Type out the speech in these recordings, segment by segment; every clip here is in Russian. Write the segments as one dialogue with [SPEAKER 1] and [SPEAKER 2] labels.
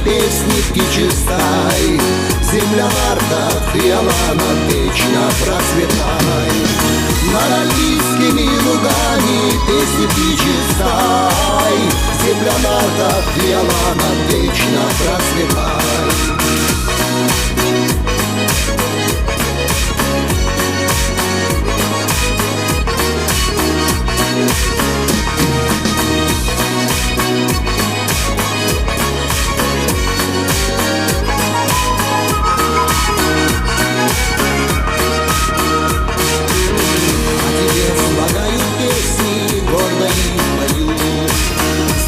[SPEAKER 1] песни птичьей. Земля варта, Иолана, вечно процветай. Над альпийскими лугами песни птичьей. Земля варта, Иолана, вечно процветай.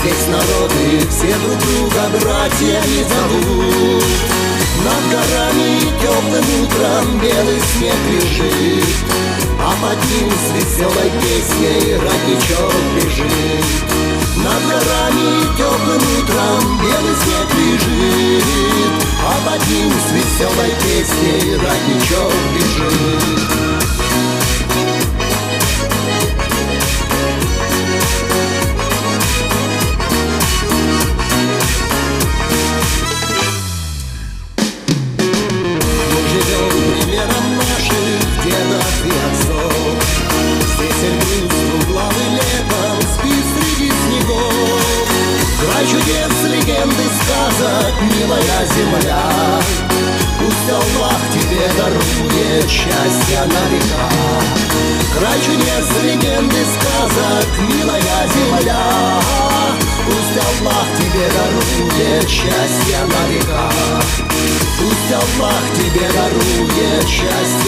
[SPEAKER 1] Здесь народы все друг друга братьями зовут. Над горами теплым утром белый снег лежит, а под ним с веселой песней родничок бежит. Над горами теплым утром белый снег лежит, а под ним с веселой песней родничок бежит. Край чудес, легенды, сказок, милая земля. Пусть Аллах тебе дарует счастье на века. Край чудес, легенды, сказок, милая земля. Пусть Аллах тебе дарует счастье на века. Пусть Аллах тебе дарует счастье